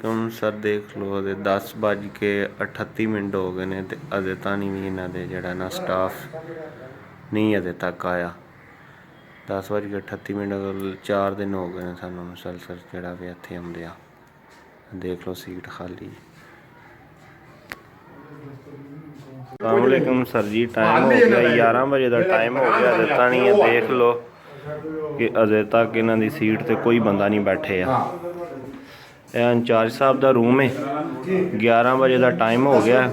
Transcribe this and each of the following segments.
ਕਮ sir ਦੇਖ ਲਓ ਅਜੇ 10:38 ਹੋ ਗਏ ਨੇ ਤੇ ਅਜੇ ਤਾਂ ਨਹੀਂ ਇਹਨਾਂ ਦੇ ਜਿਹੜਾ ਨਾ ਸਟਾਫ ਨਹੀਂ ਅਜੇ ਤੱਕ ਆਇਆ। 10:38 4 ਦਿਨ ਹੋ ਗਏ ਨੇ ਸਾਨੂੰ ਮੁਸਲਸਲ ਜਿਹੜਾ ਵੀ ਇੱਥੇ ਆਉਂਦੇ ਆ। ਦੇਖ ਲਓ ਸੀਟ ਖਾਲੀ। अस्सलामुअलैकुम सर जी, टाइम हो गया 11 बजे का टाइम हो गया अजे तक नहीं है। देख लो कि अजे तक इन्हों की सीट ते कोई बंदा नहीं बैठे आ। इंचार्ज साहब का रूम है। 11 बजे का टाइम हो गया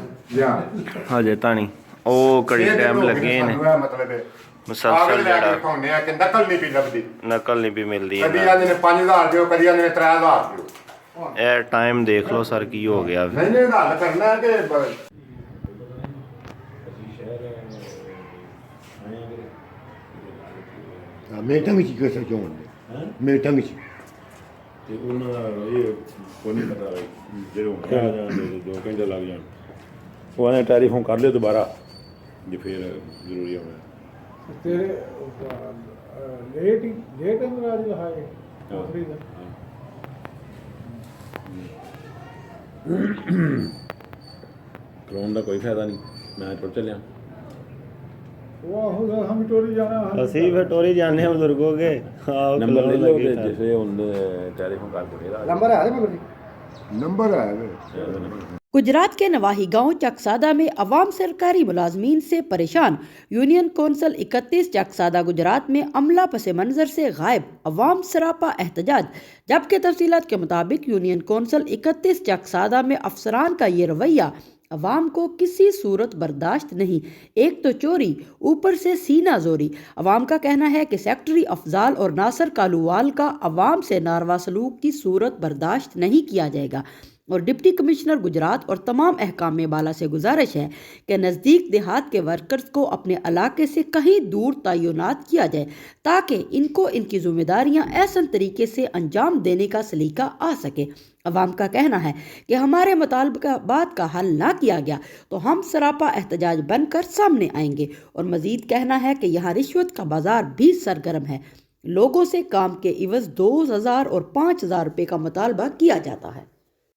अजे तक नहीं। वो घड़ी टाइम लगे ने मुसलसल नकल नहीं भी मिलती। टाइम देख लो सर की हो गया। ਮੇਟਾਂ ਵਿੱਚ ਕਿਉਂ ਸਰ ਕਿਉਂ ਹੁੰਦੇ ਮੇਟਾਂ ਵਿੱਚ ਤੇ ਉਹਨਾਂ ਦਾ ਇਹ ਕੋਈ ਨਹੀਂ ਪਤਾ ਜਦੋਂ ਆ ਜਾਂਦੇ 2 ਘੰਟੇ ਲੱਗ ਜਾਣ। ਉਹ ਆਨੇ ਟੈਲੀਫੋਨ ਕਰ ਲਿਓ ਦੁਬਾਰਾ ਜੇ ਫਿਰ ਜ਼ਰੂਰੀ ਹੋਵੇ। ਤੇਰੇ ਲੇਟ ਅੰਗਰਾਜ ਲਹਾਏ ਆਖਰੀ ਦਾ ਕਰਾਉਣ ਦਾ ਕੋਈ ਫਾਇਦਾ ਨਹੀਂ। ਮੈਂ ਟੁੱਟ ਚੱਲਿਆ। ਉਹ ਹਮ ਟੋਰੀ ਜਾਣਾ ਅਸੀਂ ਫਿਰ ਟੋਰੀ ਜਾਂਦੇ ਹਾਂ ਬਜ਼ੁਰਗੋ ਕੇ। ਨੰਬਰ ਲੈ ਲਓ ਕਿ ਜਿਸੇ ਹੁਣ ਟੈਲੀਫੋਨ ਕਰਕੇ ਫਿਰ ਨੰਬਰ ਹੈ ਨੰਬਰ ਹੈ गुजरात के नवाही गांव चकसादा में अवाम सरकारी मुलाजमीन से परेशान। यूनियन कौंसिल 31 चकसादा गुजरात में अमला पस मंजर से गायब, अवाम सरापा एहतजाज। जबकि तफसीलात के मुताबिक यूनियन कौंसिल 31 चकसादा में अफसरान का ये रवैया अवाम को किसी सूरत बर्दाश्त नहीं। एक तो चोरी, ऊपर से सीना जोरी। अवाम का कहना है कि सेक्रेटरी अफजाल और नासर कालूवाल का अवाम से नारवा सलूक की सूरत बर्दाश्त नहीं किया जाएगा। और डिप्टी कमिश्नर गुजरात और तमाम अहकाम बाला से गुजारिश है कि नज़दीक देहात के वर्कर्स को अपने इलाके से कहीं दूर तैनात किया जाए ताकि इनको इनकी जिम्मेदारियां ऐसा तरीके से अंजाम देने का सलीका आ सके। अवाम का कहना है कि हमारे मुतालबात का हल ना किया गया तो हम सरापा एहतजाज बनकर सामने आएंगे। और मज़ीद कहना है कि यहाँ रिश्वत का बाजार भी सरगर्म है। लोगों से काम के इवज़ 2000 और 5000 रुपये का मुतालबा किया जाता है।